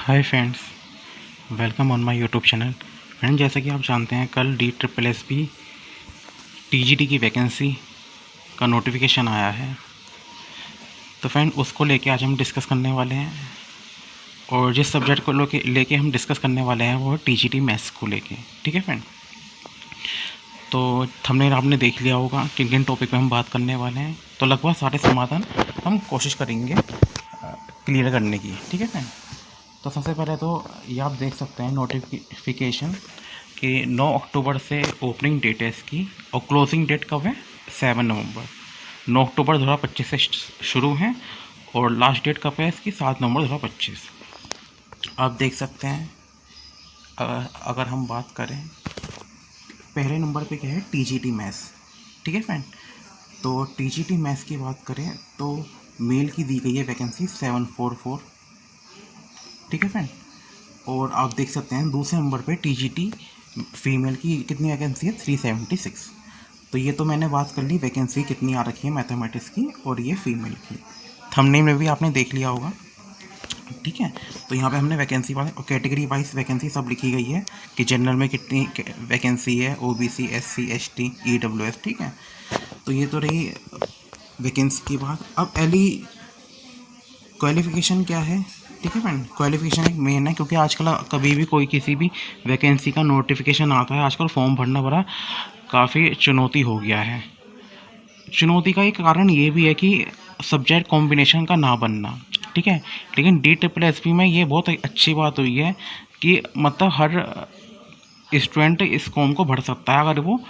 Hi friends, welcome on my YouTube channel. Friend, जैसा कि आप जानते हैं कल DSSB TGT की वैकेंसी का नोटिफिकेशन आया है। तो फ्रेंड, उसको लेके आज हम डिस्कस करने वाले हैं। और जिस सब्जेक्ट को लेके हम डिस्कस करने वाले हैं वो है TGT मैथ्स को लेके। ठीक है फ्रेंड, तो थंबनेल आपने देख लिया होगा किन किन टॉपिक पे हम बात करने वाले हैं। तो लगभग सारे समाधान हम कोशिश करेंगे क्लियर करने की। ठीक है फ्रेंड, तो सबसे पहले तो ये आप देख सकते हैं नोटिफिकेशन कि 9 अक्टूबर से ओपनिंग डेट है इसकी और क्लोजिंग डेट कब है? 7 नवंबर। 9 अक्टूबर 2025 से शुरू है और लास्ट डेट कब है इसकी? 7 नवंबर 2025। आप देख सकते हैं। अगर हम बात करें पहले नंबर पे क्या है? TGT maths. ठीक है फ्रेंड, तो TGT मैथ्स की बात करें तो मेल की दी गई है वैकेंसी 744। ठीक है फ्रेंड, और आप देख सकते हैं दूसरे नंबर पे TGT फीमेल की कितनी वैकेंसी है? 376। तो ये तो मैंने बात कर ली वैकेंसी कितनी आ रखी है मैथमेटिक्स की, और ये फीमेल की थंबनेल में भी आपने देख लिया होगा। ठीक है, तो यहाँ पे हमने वैकेंसी वाइज और कैटेगरी वाइज वैकेंसी सब लिखी गई है कि जनरल में कितनी वैकेंसी है, OBC SC ST EWS। ठीक है, तो ये तो रही वैकेंसी की बात। अब एली क्वालिफ़िकेशन क्या है? ठीक है फ्रेंड, क्वालिफ़िकेशन एक मेन है, क्योंकि आजकल कभी भी कोई किसी भी वैकेंसी का नोटिफिकेशन आता है, आजकल फॉर्म भरना बड़ा काफ़ी चुनौती हो गया है। चुनौती का एक कारण ये भी है कि सब्जेक्ट कॉम्बिनेशन का ना बनना। ठीक है, लेकिन DSSB में ये बहुत अच्छी बात हुई है कि मतलब हर स्टूडेंट इस फॉर्म को भर सकता है अगर वो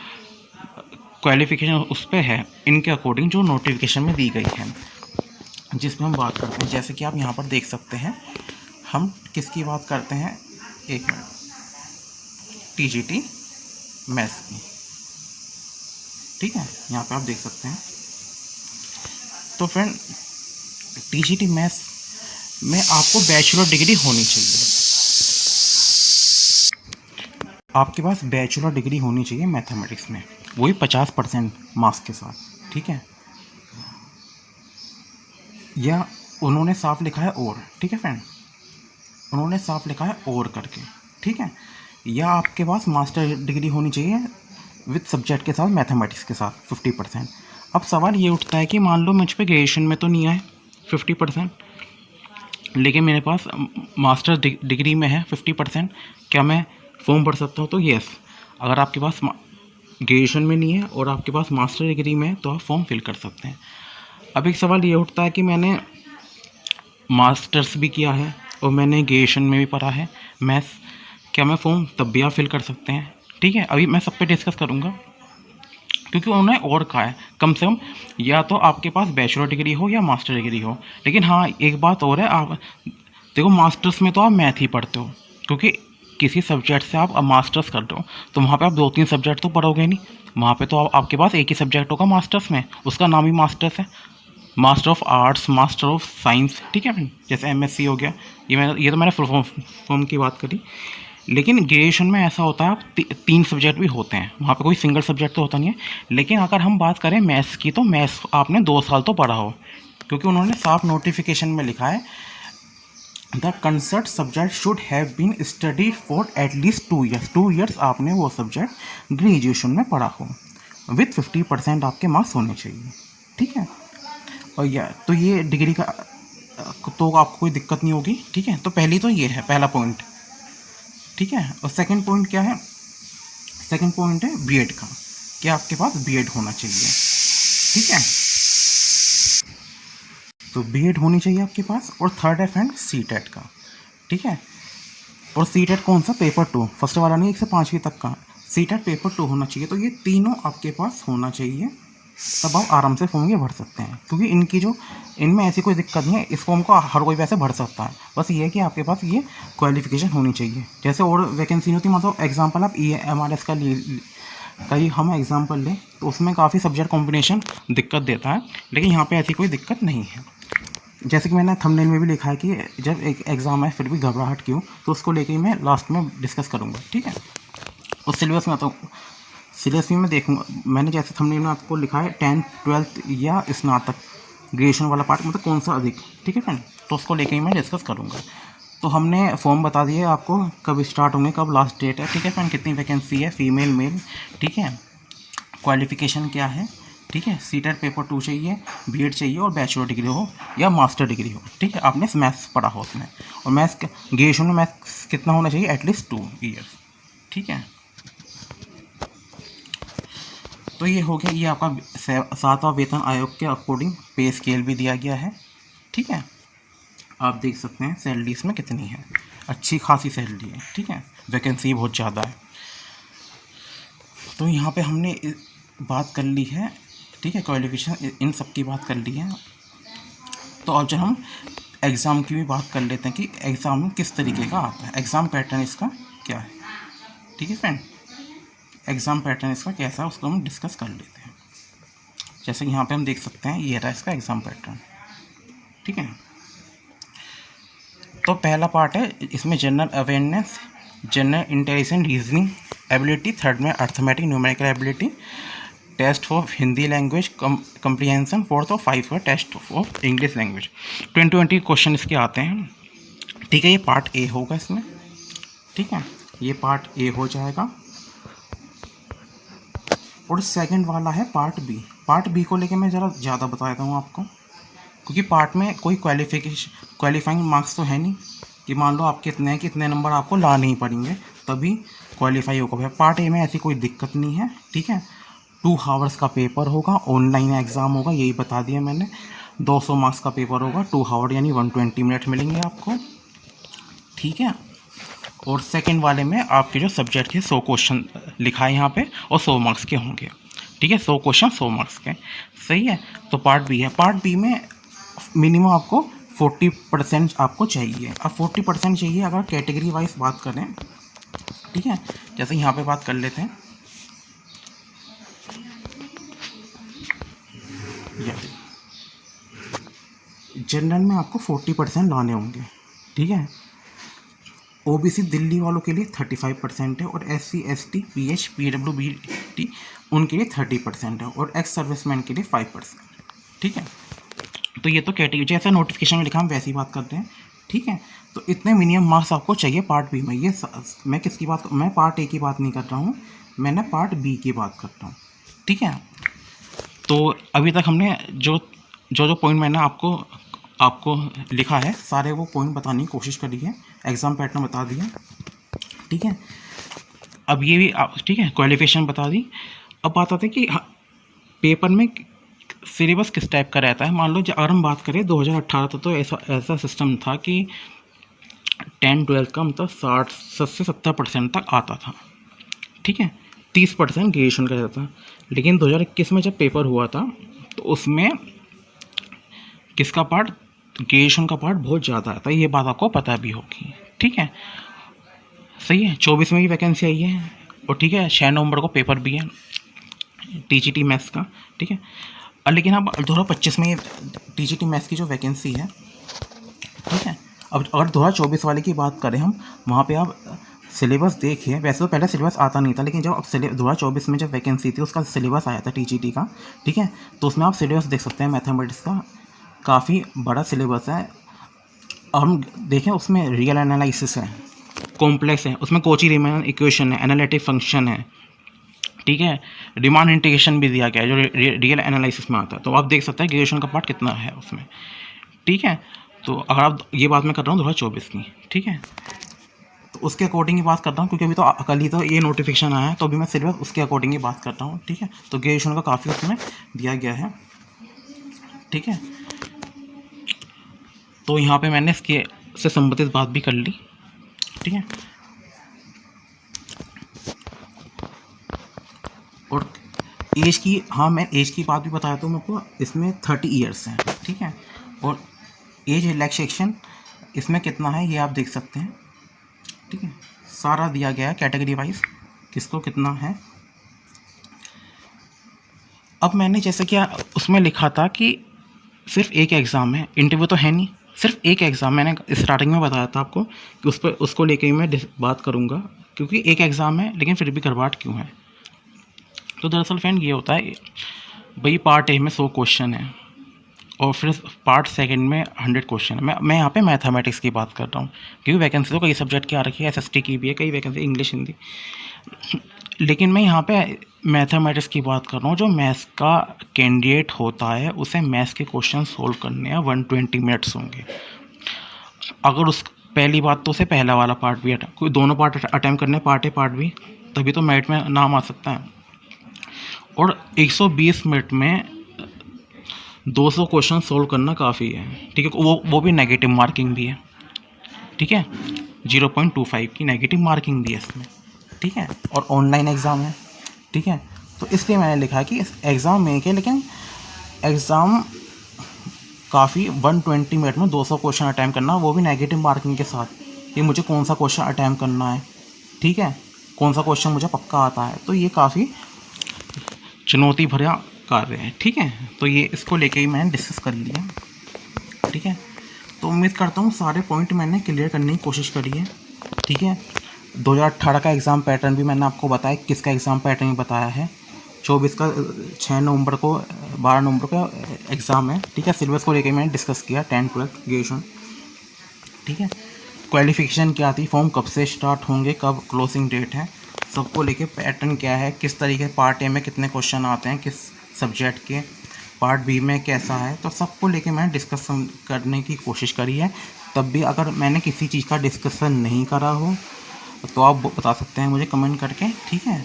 क्वालिफ़िकेशन उस पर है इनके अकॉर्डिंग जो नोटिफिकेशन में दी गई है, जिसमें हम बात करते हैं। जैसे कि आप यहाँ पर देख सकते हैं, हम किसकी बात करते हैं? एक मिनट, TGT मैथ्स की। ठीक है, यहाँ पे आप देख सकते हैं। तो फ्रेंड, TGT मैथ्स में आपको बैचलर डिग्री होनी चाहिए। आपके पास बैचलर डिग्री होनी चाहिए मैथमेटिक्स में, वही 50% मार्क्स के साथ। ठीक है, या उन्होंने साफ लिखा है और। ठीक है फ्रेंड, उन्होंने साफ लिखा है और करके। ठीक है, या आपके पास मास्टर डिग्री होनी चाहिए विद सब्जेक्ट के साथ, मैथमेटिक्स के साथ 50%। अब सवाल ये उठता है कि मान लो मुझ पे ग्रेजुएशन में तो नहीं आए 50%, लेकिन मेरे पास मास्टर डिग्री में है 50%, क्या मैं फॉर्म भर सकता हूँ? तो येस, अगर आपके पास ग्रेजुएशन में नहीं है और आपके पास मास्टर डिग्री में है तो आप फॉर्म फिल कर सकते हैं। अब एक सवाल ये उठता है कि मैंने मास्टर्स भी किया है और मैंने ग्रेजुएशन में भी पढ़ा है मैथ्स, क्या मैं फॉर्म तब भी आप फिल कर सकते हैं? ठीक है, अभी मैं सब पे डिस्कस करूँगा, क्योंकि उन्होंने और कहा है कम से कम या तो आपके पास बैचलर डिग्री हो या मास्टर डिग्री हो। लेकिन हाँ, एक बात और है, आप देखो मास्टर्स में तो आप मैथ ही पढ़ते हो, क्योंकि किसी सब्जेक्ट से आप अब मास्टर्स कर रहे हो तो वहाँ पे आप 2-3 सब्जेक्ट तो पढ़ोगे नहीं। वहाँ पे तो आपके पास एक ही सब्जेक्ट होगा मास्टर्स में, उसका नाम ही मास्टर्स है, master of arts, master of science. ठीक है फ्रेंड, जैसे MSc हो गया, ये तो मैंने फुल फॉर्म की बात करी। लेकिन ग्रेजुएशन में ऐसा होता है 3 सब्जेक्ट भी होते हैं, वहाँ पे कोई सिंगल सब्जेक्ट तो होता नहीं है। लेकिन अगर हम बात करें मैथ्स की, तो मैथ्स आपने 2 साल तो पढ़ा हो, क्योंकि उन्होंने साफ नोटिफिकेशन में लिखा है the concerned subject should have been study for at least 2 years. 2 years आपने वो सब्जेक्ट ग्रेजुएशन में पढ़ा हो, विथ 50% आपके मार्क्स होने चाहिए। ठीक है, और तो ये डिग्री का तो आपको कोई दिक्कत नहीं होगी। ठीक है, तो पहली तो ये है पहला पॉइंट। ठीक है, और सेकंड पॉइंट क्या है? सेकंड पॉइंट है बीएड का, कि आपके पास बीएड होना चाहिए। ठीक है, तो बीएड होनी चाहिए आपके पास। और थर्ड है फ्रेंड सीटेट का। ठीक है, और सीटेट कौन सा? पेपर 2, फर्स्ट वाला नहीं, 1 से 5वीं तक का। सीटेट पेपर 2 होना चाहिए। तो ये तीनों आपके पास होना चाहिए, तब आप आराम से फॉर्म ये भर सकते हैं, क्योंकि इनमें ऐसी कोई दिक्कत नहीं है, इस फॉर्म को हर कोई वैसे भर सकता है। बस ये है कि आपके पास ये क्वालिफिकेशन होनी चाहिए। जैसे और वैकेंसी नहीं होती, मतलब एग्जांपल आप EMRS का कहीं हम एग्जांपल लें तो उसमें काफ़ी सब्जेक्ट कॉम्बिनेशन दिक्कत देता है, लेकिन यहाँ पे ऐसी कोई दिक्कत नहीं है। जैसे कि मैंने थंबनेल में भी लिखा है कि जब एक एग्ज़ाम है फिर भी घबराहट क्यों, तो उसको लेके मैं लास्ट में डिस्कस करूँगा। ठीक है, उस सिलेबस में आता हूँ। सिलेबस में मैं देखूँगा, मैंने जैसे थंबनेल में आपको लिखा है 10th 12th या स्नातक ग्रेजुएशन वाला पार्ट, मतलब कौन सा अधिक। ठीक है फ्रेंड, तो उसको लेके ही मैं डिस्कस करूँगा। तो हमने फॉर्म बता दिया आपको, कब स्टार्ट होंगे, कब लास्ट डेट है, ठीक है फ्रेंड, कितनी वैकेंसी है, फीमेल मेल, ठीक है, क्वालिफिकेशन क्या है, ठीक है, सीटेट पेपर 2 चाहिए, बीएड चाहिए और बैचलर डिग्री हो या मास्टर डिग्री हो, ठीक है, आपने मैथ्स पढ़ा हो उसमें, और मैथ्स ग्रेजुएशन में मैथ्स कितना होना चाहिए, एटलीस्ट 2 ईयर्स, ठीक है। तो ये हो गया, ये आपका 7वां वेतन आयोग के अकॉर्डिंग पे स्केल भी दिया गया है, ठीक है। आप देख सकते हैं सैलरी इसमें कितनी है, अच्छी खासी सैलरी है, ठीक है, वैकेंसी बहुत ज़्यादा है। तो यहाँ पे हमने बात कर ली है, ठीक है, क्वालिफिकेशन इन सब की बात कर ली है। तो अब जब हम एग्ज़ाम की भी बात कर लेते हैं कि एग्ज़ाम किस तरीके का आता है, एग्ज़ाम पैटर्न इसका क्या है, ठीक है फ्रेंड, एग्ज़ाम पैटर्न इसका कैसा है उसको हम डिस्कस कर लेते हैं। जैसे यहाँ पे हम देख सकते हैं ये रहा इसका एग्ज़ाम पैटर्न, ठीक है। तो पहला पार्ट है इसमें general awareness, general intelligence, reasoning ability, third में arithmetic numerical ability, test of Hindi language comprehension, fourth और 5 का test of English language. 20 question इसके आते हैं, ठीक है। ये पार्ट ए होगा इसमें, ठीक है, ये पार्ट ए हो जाएगा। और सेकंड वाला है पार्ट बी। पार्ट बी को लेके मैं ज़रा ज़्यादा बता देता हूँ आपको, क्योंकि पार्ट में कोई क्वालिफाइंग मार्क्स तो है नहीं कि मान लो आपके इतने हैं कि इतने नंबर आपको ला नहीं पड़ेंगे तभी क्वालिफाई होगा। पार्ट ए में ऐसी कोई दिक्कत नहीं है, ठीक है। 2 आवर्स का पेपर होगा, ऑनलाइन एग्ज़ाम होगा, यही बता दिया मैंने। 200 मार्क्स का पेपर होगा, 2 आवर यानी 120 मिनट मिलेंगे आपको, ठीक है। और सेकंड वाले में आपके जो सब्जेक्ट के 100 क्वेश्चन लिखा है यहाँ पे और 100 मार्क्स के होंगे, ठीक है, 100 क्वेश्चन 100 मार्क्स के, सही है। तो पार्ट बी है, पार्ट बी में मिनिमम आपको 40% आपको चाहिए। अब 40% चाहिए अगर कैटेगरी वाइज बात करें, ठीक है। जैसे यहाँ पे बात कर लेते हैं, जनरल में आपको 40% लाने होंगे, ठीक है। ओबीसी दिल्ली वालों के लिए 35% है, और SC ST PH PW BT उनके लिए 30% है, और एक्स सर्विसमैन के लिए 5%, ठीक है। तो ये तो कैटेगरी जैसा नोटिफिकेशन में लिखा हम वैसी बात करते हैं, ठीक है। तो इतने मिनिमम मार्क्स आपको चाहिए पार्ट बी में। ये मैं किसकी बात, मैं पार्ट ए की बात नहीं कर रहा हूँ, मैंने पार्ट बी की बात कर रहा हूँ, ठीक है। तो अभी तक हमने जो जो पॉइंट मैंने आपको लिखा है सारे वो पॉइंट बताने की कोशिश करी है, एग्ज़ाम पैटर्न बता दिया, ठीक है। अब ये भी ठीक है, क्वालिफिकेशन बता दी। अब बात आती है कि पेपर में सिलेबस किस टाइप का रहता है। मान लो अगर हम बात करें 2018 तक तो ऐसा सिस्टम था कि 10-12 का मतलब 60 से 70% तक आता था, ठीक है, 30% ग्रेजुएशन का रहता था। लेकिन 2021 में जब पेपर हुआ था तो उसमें किसका पार्ट, ग्रेजुएशन का पार्ट बहुत ज़्यादा आता है, ये बात आपको पता भी होगी, ठीक है, सही है। 24 में भी वैकेंसी आई है, और ठीक है 6 नवंबर को पेपर भी है TGT मैथ्स का, ठीक है। लेकिन अब 2025 में TGT मैथ्स की जो वैकेंसी है, ठीक है। अब अगर 2024 वाले की बात करें हम, वहाँ पे आप सिलेबस देखिए, वैसे तो पहले सिलेबस आता नहीं था, लेकिन जब अब 2024 में जब वैकेंसी थी उसका सिलेबस आया था TGT का, ठीक है। तो उसमें आप सिलेबस देख सकते हैं, मैथमेटिक्स का काफ़ी बड़ा सिलेबस है। हम देखें उसमें रियल एनालिसिस है, कॉम्प्लेक्स है, उसमें कोची रीमान इक्वेशन है, एनालिटिक फंक्शन है, ठीक है, डिमांड इंटीग्रेशन भी दिया गया है जो रियल एनालिसिस में आता है। तो आप देख सकते हैं ग्रेजुएशन का पार्ट कितना है उसमें, ठीक है। तो अगर आप ये बात मैं कर रहा हूँ 2024 की, ठीक है, तो उसके अकॉर्डिंग ही बात करता हूँ, क्योंकि अभी तो कल ही तो ये नोटिफिकेशन आया है, तो अभी मैं सिलेबस उसके अकॉर्डिंग ही बात करता हूँ, ठीक है। तो ग्रेजुएशन का काफ़ी उसमें दिया गया है, ठीक है। तो यहाँ पे मैंने इसके से संबंधित बात भी कर ली, ठीक है। और एज की, हाँ मैं एज की बात भी बताया तो आपको, इसमें 30 ईयर्स हैं, ठीक है। और एज रिलैक्सेशन इसमें कितना है ये आप देख सकते हैं, ठीक है, सारा दिया गया है कैटेगरी वाइज किसको कितना है। अब मैंने जैसे कि उसमें लिखा था कि सिर्फ एक एग्ज़ाम है, इंटरव्यू तो है नहीं, सिर्फ एक एग्ज़ाम। मैंने स्टार्टिंग में बताया था आपको कि उसको लेके ही मैं बात करूँगा, क्योंकि एक एग्ज़ाम है लेकिन फिर भी घबराहट क्यों है। तो दरअसल फ्रेंड ये होता है भाई, पार्ट ए में 100 क्वेश्चन है, और फिर पार्ट सेकंड में 100 क्वेश्चन। मैं यहाँ पे मैथमेटिक्स की बात कर रहा हूँ, क्योंकि वैकेंसी तो कई सब्जेक्ट की आ रखी है, एसएसटी की भी है, कई वैकेंसी इंग्लिश हिंदी, लेकिन मैं यहाँ पे मैथमेटिक्स की बात कर रहा हूँ। जो मैथ्स का कैंडिडेट होता है उसे मैथ्स के क्वेश्चन सोल्व करने हैं, 120 मिनट्स होंगे। अगर उस पहली बात तो उसे पहला वाला पार्ट भी कोई दोनों पार्ट अटैम्प्ट करने, पार्ट ए पार्ट बी, तभी तो मेरिट में नाम आ सकता है। और 120 मिनट में 200 क्वेश्चन सोल्व करना काफ़ी है, ठीक है। वो भी नेगेटिव मार्किंग भी है, ठीक है, 0.25 की नेगेटिव मार्किंग भी है इसमें, ठीक है। और ऑनलाइन एग्ज़ाम है, ठीक है। तो इसलिए मैंने लिखा कि इस एग्ज़ाम में के, लेकिन एग्ज़ाम काफ़ी 120 मिनट में 200 क्वेश्चन अटैम्प्ट करना, वो भी नेगेटिव मार्किंग के साथ। ये मुझे कौन सा क्वेश्चन अटैम्प्ट करना है, ठीक है, कौन सा क्वेश्चन मुझे पक्का आता है, तो ये काफ़ी चुनौती भरा कार्य है, ठीक है। तो ये इसको लेके ही मैंने डिस्कस कर लिया, ठीक है। तो उम्मीद करता हूँ सारे पॉइंट मैंने क्लियर करने की कोशिश करी है, ठीक है। 2018 का एग्ज़ाम पैटर्न भी मैंने आपको बताया, किसका एग्ज़ाम पैटर्न बताया है। 24 का 6 नवंबर को 12 नवंबर का एग्ज़ाम है, ठीक है। सिलेबस को लेकर मैंने डिस्कस किया, 10, 12 ग्रेजुएशन, ठीक है। क्वालिफिकेशन क्या थी, फॉर्म कब से स्टार्ट होंगे, कब क्लोजिंग डेट है, सबको लेके पैटर्न क्या है, किस तरीके पार्ट ए में कितने क्वेश्चन आते हैं, किस सब्जेक्ट के, पार्ट बी में कैसा है, तो सबको लेके मैंने डिस्कशन करने की कोशिश करी है। तब भी अगर मैंने किसी चीज़ का डिस्कशन नहीं करा हो तो आप बता सकते हैं मुझे कमेंट करके, ठीक है।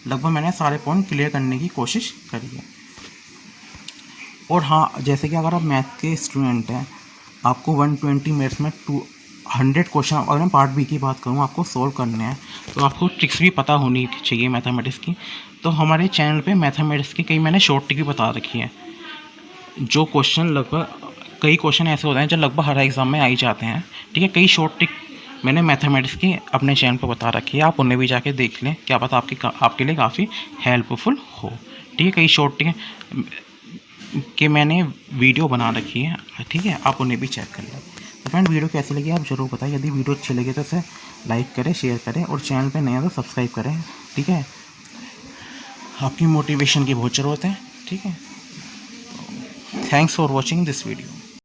लगभग मैंने सारे पॉइंट क्लियर करने की कोशिश करी है। और हाँ, जैसे कि अगर आप मैथ के स्टूडेंट हैं, आपको 120 मिनट्स में 200 क्वेश्चन, अगर मैं पार्ट बी की बात करूँ, आपको सोल्व करने हैं, तो आपको ट्रिक्स भी पता होनी चाहिए मैथमेटिक्स की। तो हमारे चैनल पे मैथमेटिक्स की कई मैंने शॉर्ट ट्रिक भी बता रखी है, जो क्वेश्चन लगभग, कई क्वेश्चन ऐसे होते हैं जो लगभग हर एग्ज़ाम में आ ही जाते हैं, ठीक है। कई शॉर्ट ट्रिक मैंने मैथमेटिक्स की अपने चैनल पर बता रखी है, आप उन्हें भी जाके देख लें, क्या पता आपके लिए काफ़ी हेल्पफुल हो, ठीक है। कई शॉर्ट ट्रिक कि मैंने वीडियो बना रखी है, ठीक है, आप उन्हें भी चेक कर लें। तो फ्रेंड, वीडियो कैसी लगी आप ज़रूर बताएं। यदि वीडियो अच्छी लगे तो इसे लाइक करें, शेयर करें, और चैनल पे नए हैं तो सब्सक्राइब करें, ठीक है। आपकी मोटिवेशन की बहुत ज़रूरत है, ठीक है। Thanks for watching this video.